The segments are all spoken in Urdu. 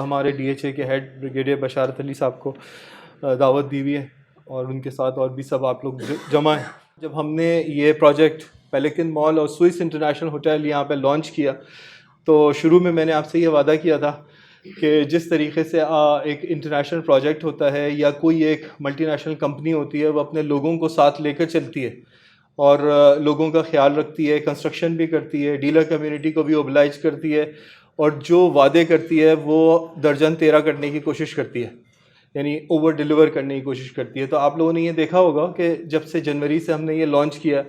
ہمارے ڈی ایچ اے کے ہیڈ بریگیڈیئر بشارت علی صاحب کو دعوت دی ہوئی ہے، اور ان کے ساتھ اور بھی سب آپ لوگ جمع ہیں. جب ہم نے یہ پروجیکٹ پیلیکن مال اور سوئس انٹرنیشنل ہوٹل یہاں پہ لانچ کیا تو شروع میں نے آپ سے یہ وعدہ کیا تھا کہ جس طریقے سے ایک انٹرنیشنل پروجیکٹ ہوتا ہے یا کوئی ایک ملٹی نیشنل کمپنی ہوتی ہے، وہ اپنے لوگوں کو ساتھ لے کر چلتی ہے اور لوگوں کا خیال رکھتی ہے، کنسٹرکشن بھی کرتی ہے، ڈیلر کمیونٹی کو بھی اوبلائج کرتی ہے، اور جو وعدے کرتی ہے وہ درجن 13 کرنے کی کوشش کرتی ہے، یعنی اوور ڈیلیور کرنے کی کوشش کرتی ہے. تو آپ لوگوں نے یہ دیکھا ہوگا کہ جب سے جنوری سے ہم نے یہ لانچ کیا،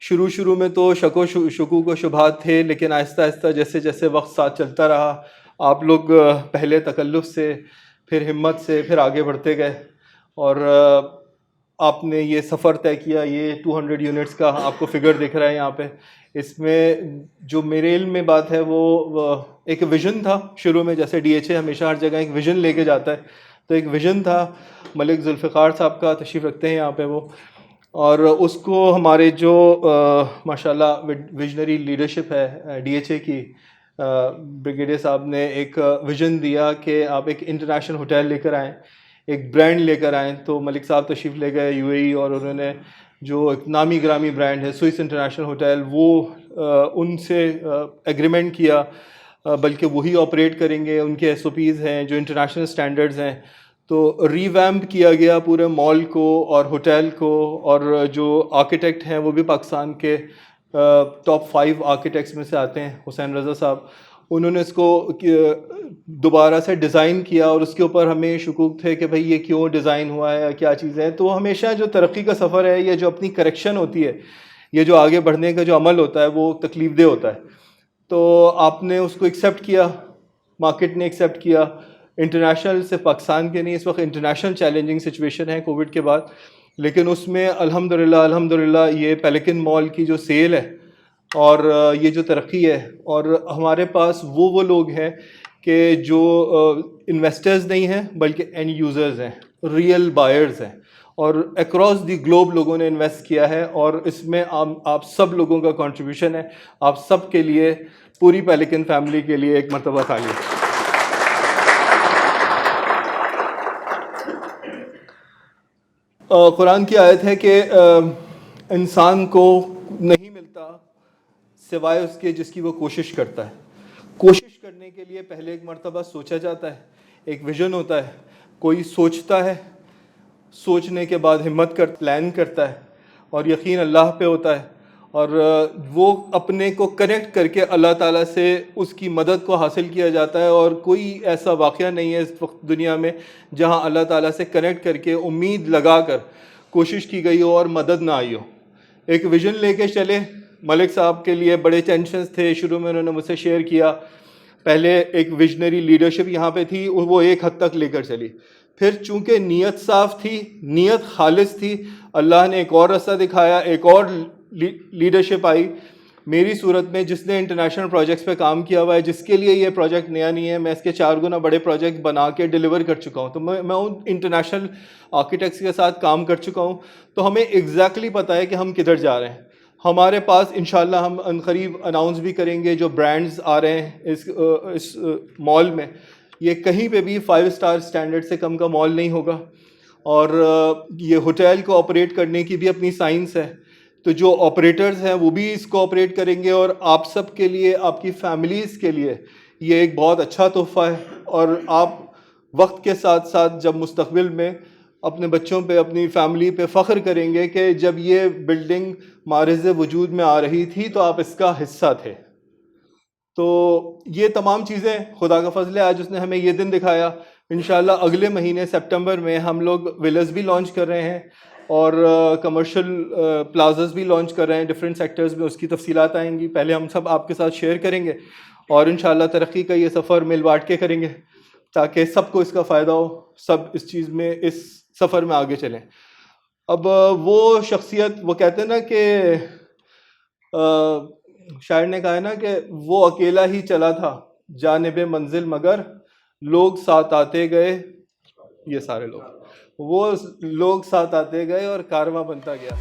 شروع میں تو شکوک و شبہات تھے، لیکن آہستہ آہستہ جیسے جیسے وقت ساتھ چلتا رہا، آپ لوگ پہلے تکلف سے، پھر ہمت سے، پھر آگے بڑھتے گئے، اور آپ نے یہ سفر طے کیا. یہ 200 یونٹس کا آپ کو فگر دکھ رہا ہے یہاں پہ. اس میں جو میرے علم میں بات ہے وہ ایک ویژن تھا شروع میں، جیسے ڈی ایچ اے ہمیشہ ہر جگہ ایک ویژن لے کے جاتا ہے، تو ایک ویژن تھا ملک ذوالفقار صاحب کا، تشریف رکھتے ہیں یہاں پہ وہ، اور اس کو ہمارے جو ماشاءاللہ ویژنری لیڈرشپ ہے ڈی ایچ اے کی، بریگیڈیئر صاحب نے ایک ویژن دیا کہ آپ ایک انٹرنیشنل ہوٹل لے کر آئیں، ایک برانڈ لے کر آئیں. تو ملک صاحب تشریف لے گئے یو اے ای، اور انہوں نے جو ایک نامی گرامی برانڈ ہے سوئس انٹرنیشنل ہوٹل، وہ ان سے ایگریمنٹ کیا، بلکہ وہی آپریٹ کریں گے، ان کے ایس او پیز ہیں جو انٹرنیشنل اسٹینڈرڈز ہیں. تو ریویمپ کیا گیا پورے مال کو اور ہوٹل کو، اور جو آرکیٹیکٹ ہیں وہ بھی پاکستان کے ٹاپ 5 آرکیٹیکٹس میں سے آتے ہیں، حسین رضا صاحب. انہوں نے اس کو دوبارہ سے ڈیزائن کیا، اور اس کے اوپر ہمیں شکوک تھے کہ بھئی یہ کیوں ڈیزائن ہوا ہے، کیا چیزیں ہیں. تو ہمیشہ جو ترقی کا سفر ہے، یہ جو اپنی کریکشن ہوتی ہے، یہ جو آگے بڑھنے کا جو عمل ہوتا ہے، وہ تکلیف دہ ہوتا ہے. تو آپ نے اس کو ایکسیپٹ کیا، مارکیٹ نے ایکسیپٹ کیا. انٹرنیشنل سے پاکستان کے نہیں، اس وقت انٹرنیشنل چیلنجنگ سچویشن ہے کووڈ کے بعد، لیکن اس میں الحمدللہ یہ پیلیکن مال کی جو سیل ہے اور یہ جو ترقی ہے، اور ہمارے پاس وہ لوگ ہیں کہ جو انویسٹرز نہیں ہیں بلکہ اینڈ یوزرز ہیں، ریئل بائرز ہیں، اور اکراس دی گلوب لوگوں نے انویسٹ کیا ہے. اور اس میں آپ سب لوگوں کا کنٹریبیوشن ہے. آپ سب کے لیے، پوری پیلیکن فیملی کے لیے ایک مرتبہ تالیاں. قرآن کی آیت ہے کہ انسان کو نہیں ملتا سوائے اس کے جس کی وہ کوشش کرتا ہے. کوشش کرنے کے لیے پہلے ایک مرتبہ سوچا جاتا ہے، ایک ویژن ہوتا ہے، کوئی سوچتا ہے، سوچنے کے بعد ہمت کر پلان کرتا ہے، اور یقین اللہ پہ ہوتا ہے، اور وہ اپنے کو کنیکٹ کر کے اللہ تعالیٰ سے اس کی مدد کو حاصل کیا جاتا ہے. اور کوئی ایسا واقعہ نہیں ہے اس وقت دنیا میں جہاں اللہ تعالیٰ سے کنیکٹ کر کے امید لگا کر کوشش کی گئی ہو اور مدد نہ آئی ہو. ایک ویژن لے کے چلے. ملک صاحب کے لیے بڑے ٹینشنز تھے، شروع میں انہوں نے مجھ سے شیئر کیا. پہلے ایک ویژنری لیڈرشپ یہاں پہ تھی، وہ ایک حد تک لے کر چلی. پھر چونکہ نیت صاف تھی، نیت خالص تھی، اللہ نے ایک اور راستہ دکھایا، ایک اور لیڈرشپ آئی. میری صورت میں جس نے انٹرنیشنل پروجیکٹس پہ کام کیا ہوا ہے، جس کے لیے یہ پروجیکٹ نیا نہیں ہے، میں اس کے 4 گنا بڑے پروجیکٹ بنا کے ڈیلیور کر چکا ہوں. تو میں ان انٹرنیشنل آرکیٹیکٹس کے ساتھ کام کر چکا ہوں، تو ہمیں ایگزیکٹلی پتہ ہے کہ ہم کدھر جا رہے ہیں. ہمارے پاس انشاءاللہ ہم عنقریب اناؤنس بھی کریں گے جو برانڈز آ رہے ہیں اس مال میں. یہ کہیں پہ بھی 5 اسٹار اسٹینڈرڈ سے کم کا مال نہیں ہوگا، اور یہ ہوٹل کو آپریٹ کرنے کی بھی اپنی سائنس ہے. تو جو آپریٹرز ہیں وہ بھی اس کو آپریٹ کریں گے، اور آپ سب کے لیے، آپ کی فیملیز کے لیے یہ ایک بہت اچھا تحفہ ہے. اور آپ وقت کے ساتھ ساتھ جب مستقبل میں اپنے بچوں پہ، اپنی فیملی پہ فخر کریں گے کہ جب یہ بلڈنگ معرض وجود میں آ رہی تھی تو آپ اس کا حصہ تھے. تو یہ تمام چیزیں خدا کا فضل ہے، آج اس نے ہمیں یہ دن دکھایا. انشاءاللہ اگلے مہینے سپٹمبر میں ہم لوگ ویلز بھی لانچ کر رہے ہیں، اور کمرشل پلازز بھی لانچ کر رہے ہیں ڈفرینٹ سیکٹرز میں. اس کی تفصیلات آئیں گی، پہلے ہم سب آپ کے ساتھ شیئر کریں گے، اور انشاءاللہ ترقی کا یہ سفر مل بانٹ کے کریں گے تاکہ سب کو اس کا فائدہ ہو، سب اس چیز میں، اس سفر میں آگے چلیں. اب وہ شخصیت، وہ کہتے ہیں نا کہ شاعر نے کہا ہے نا کہ وہ اکیلا ہی چلا تھا جانب منزل، مگر لوگ ساتھ آتے گئے. یہ سارے لوگ، وہ لوگ ساتھ آتے گئے اور کارواں بنتا گیا.